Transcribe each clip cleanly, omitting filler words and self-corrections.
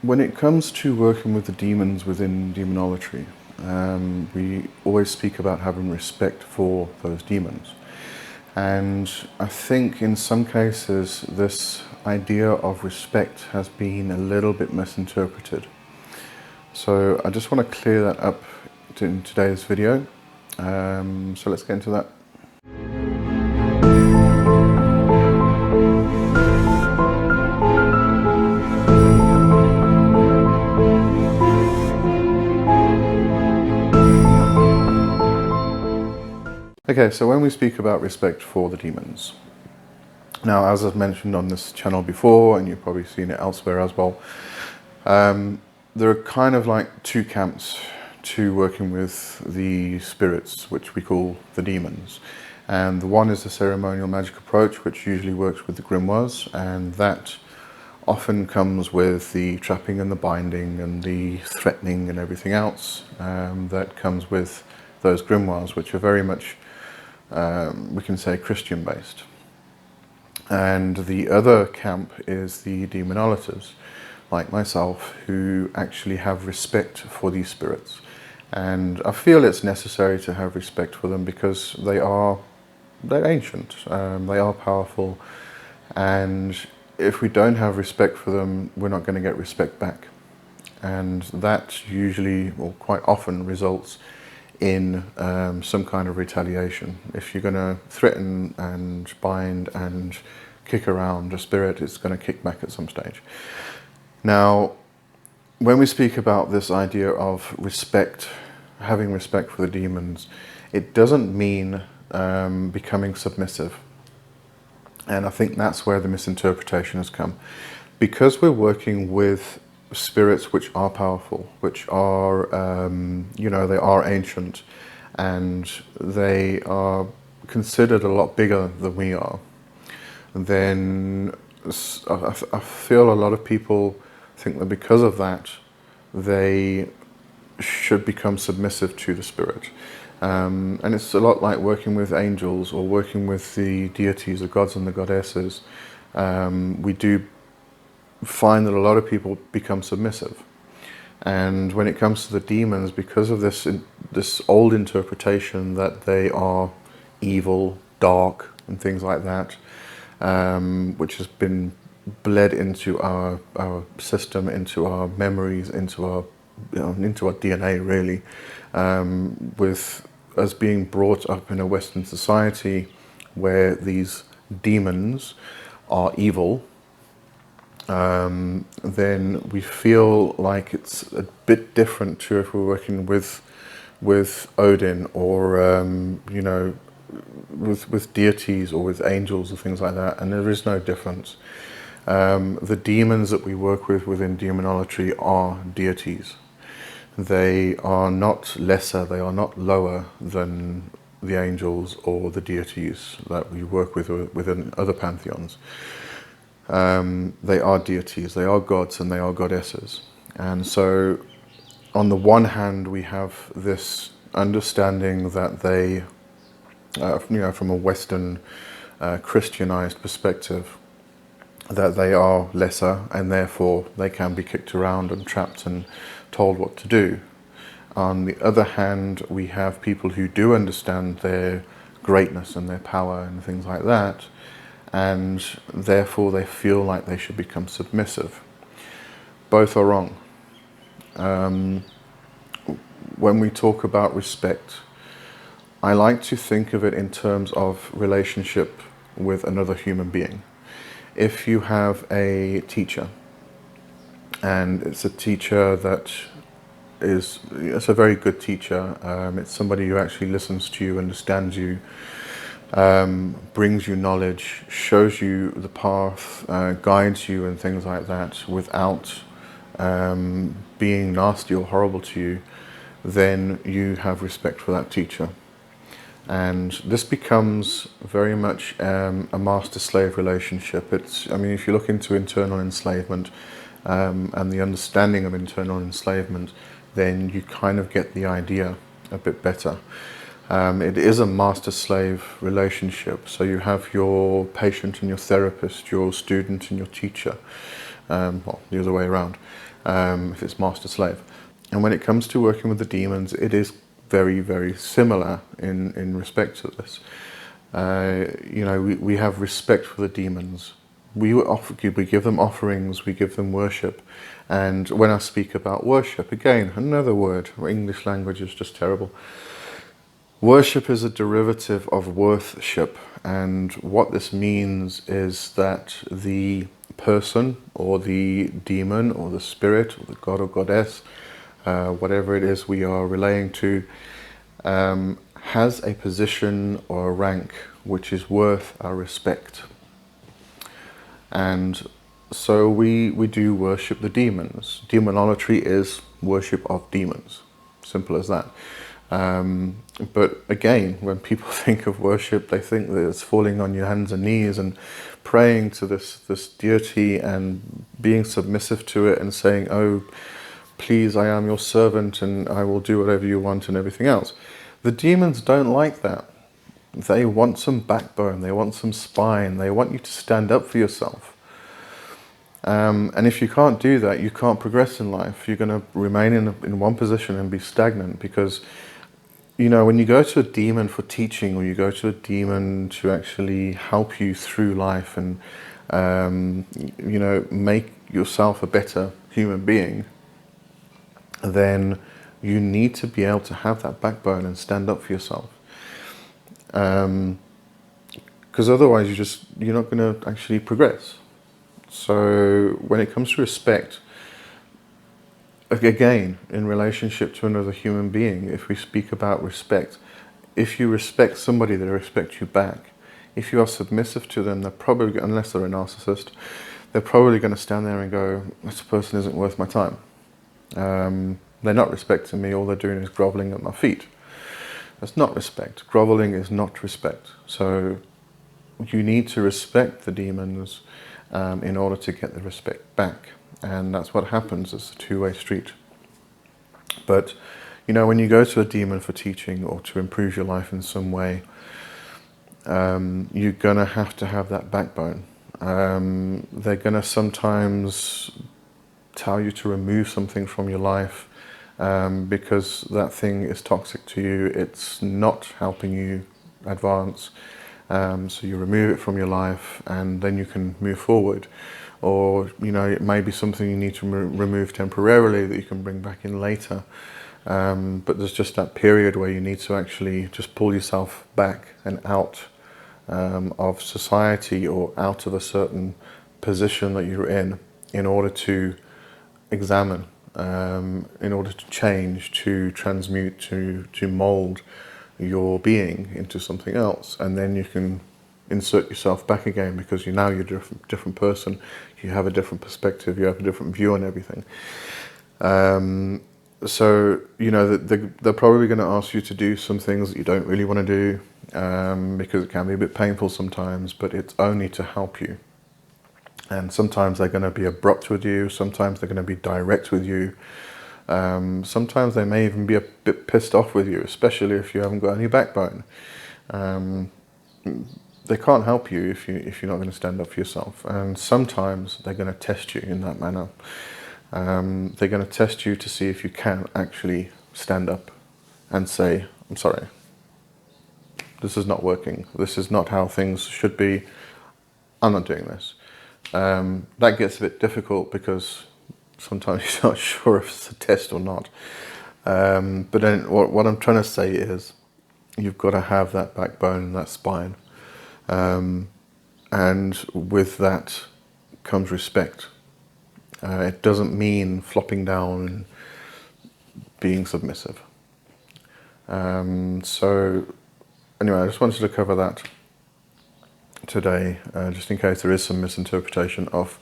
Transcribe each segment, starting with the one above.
When it comes to working with the demons within demonolatry, we always speak about having respect for those demons. And I think in some cases this idea of respect has been a little bit misinterpreted. So I just want to clear that up in today's video. So let's get into that. Okay, so when we speak about respect for the demons, now as I've mentioned on this channel before, and you've probably seen it elsewhere as well, there are kind of like two camps to working with the spirits, which we call the demons. And the one is the ceremonial magic approach, which usually works with the grimoires, and that often comes with the trapping and the binding and the threatening and everything else that comes with those grimoires, which are very much we can say Christian based. And the other camp is the demonolators, like myself, who actually have respect for these spirits. And I feel it's necessary to have respect for them because they're ancient, they are powerful, and if we don't have respect for them, we're not going to get respect back. And that usually, or quite often, results in some kind of retaliation. If you're going to threaten and bind and kick around a spirit, it's going to kick back at some stage. Now, when we speak about this idea of respect, having respect for the demons, it doesn't mean becoming submissive. And I think that's where the misinterpretation has come. Because we're working with spirits which are powerful, which are, they are ancient, and they are considered a lot bigger than we are, then I feel a lot of people think that because of that, they should become submissive to the spirit. And it's a lot like working with angels or working with the deities, the gods and the goddesses. We do find that a lot of people become submissive. And when it comes to the demons, because of this old interpretation that they are evil, dark, and things like that, which has been bled into our system, into our memories, into our DNA, really, with us being brought up in a Western society where these demons are evil, then we feel like it's a bit different to if we're working with Odin or with deities or with angels or things like that, and there is no difference. The demons that we work with within demonolatry are deities. They are not lesser, they are not lower than the angels or the deities that we work with within other pantheons. They are deities, they are gods and they are goddesses. And so on the one hand we have this understanding that they, from a Western Christianized perspective, that they are lesser and therefore they can be kicked around and trapped and told what to do. On the other hand, we have people who do understand their greatness and their power and things like that, and therefore they feel like they should become submissive. Both are wrong. When we talk about respect, I like to think of it in terms of relationship with another human being. If you have a teacher, and it's a teacher that it's a very good teacher, it's somebody who actually listens to you, understands you, brings you knowledge, shows you the path, guides you and things like that without being nasty or horrible to you, then you have respect for that teacher. And this becomes very much a master-slave relationship. If you look into internal enslavement and the understanding of internal enslavement, then you kind of get the idea a bit better. It is a master-slave relationship. So you have your patient and your therapist, your student and your teacher, well, the other way around. if it's master-slave. And when it comes to working with the demons, it is very, very similar in respect to this. We have respect for the demons. We give them offerings, we give them worship. And when I speak about worship, again, another word, English language is just terrible. Worship is a derivative of worthship, and what this means is that the person or the demon or the spirit or the god or goddess, whatever it is we are relaying to, has a position or a rank which is worth our respect. And so we do worship the demons. Daemonolatry is worship of demons. Simple as that. But again, when people think of worship, they think that it's falling on your hands and knees and praying to this deity and being submissive to it and saying, oh, please, I am your servant and I will do whatever you want and everything else. The demons don't like that. They want some backbone, they want some spine, they want you to stand up for yourself. And if you can't do that, you can't progress in life. You're going to remain in one position and be stagnant, because when you go to a demon for teaching, or you go to a demon to actually help you through life and, make yourself a better human being, then you need to be able to have that backbone and stand up for yourself. Because otherwise you're not going to actually progress. So when it comes to respect, again, in relationship to another human being, if we speak about respect, if you respect somebody, they respect you back. If you are submissive to them, they're probably, unless they're a narcissist, they're probably going to stand there and go, this person isn't worth my time. They're not respecting me, all they're doing is groveling at my feet. That's not respect. Groveling is not respect. So you need to respect the demons in order to get the respect back. And that's what happens. It's a two-way street. But, when you go to a demon for teaching or to improve your life in some way, you're going to have that backbone. They're going to sometimes tell you to remove something from your life because that thing is toxic to you. It's not helping you advance. So you remove it from your life and then you can move forward. Or, it may be something you need to remove temporarily that you can bring back in later. But there's just that period where you need to actually just pull yourself back and out of society or out of a certain position that you're in order to examine, in order to change, to transmute, to mold your being into something else. And then you can insert yourself back again, because you're a different person, you have a different perspective, you have a different view on everything. So, they're probably going to ask you to do some things that you don't really want to do, because it can be a bit painful sometimes, but it's only to help you. And sometimes they're going to be abrupt with you, sometimes they're going to be direct with you, sometimes they may even be a bit pissed off with you, especially if you haven't got any backbone. They can't help you if you're not going to stand up for yourself. And sometimes they're going to test you in that manner. They're going to test you to see if you can actually stand up and say, I'm sorry, this is not working. This is not how things should be. I'm not doing this. That gets a bit difficult because sometimes you're not sure if it's a test or not. But then what I'm trying to say is you've got to have that backbone and that spine. And with that comes respect. It doesn't mean flopping down and being submissive. So anyway, I just wanted to cover that today, just in case there is some misinterpretation of,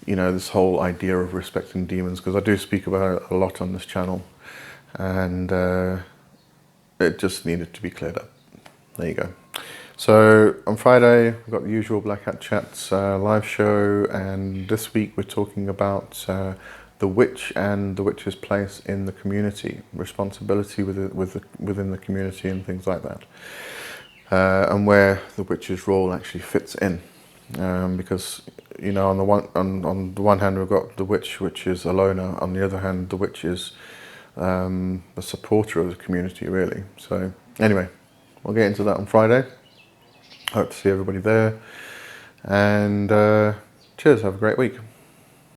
this whole idea of respecting demons, because I do speak about it a lot on this channel, and it just needed to be cleared up. There you go. So on Friday, we've got the usual Black Hat Chats live show, and this week we're talking about the witch and the witch's place in the community, responsibility within the community and things like that, and where the witch's role actually fits in. because you know, on the one hand we've got the witch, which is a loner. On the other hand, the witch is a supporter of the community, really. So anyway, we'll get into that on Friday. Hope to see everybody there, and cheers. Have a great week.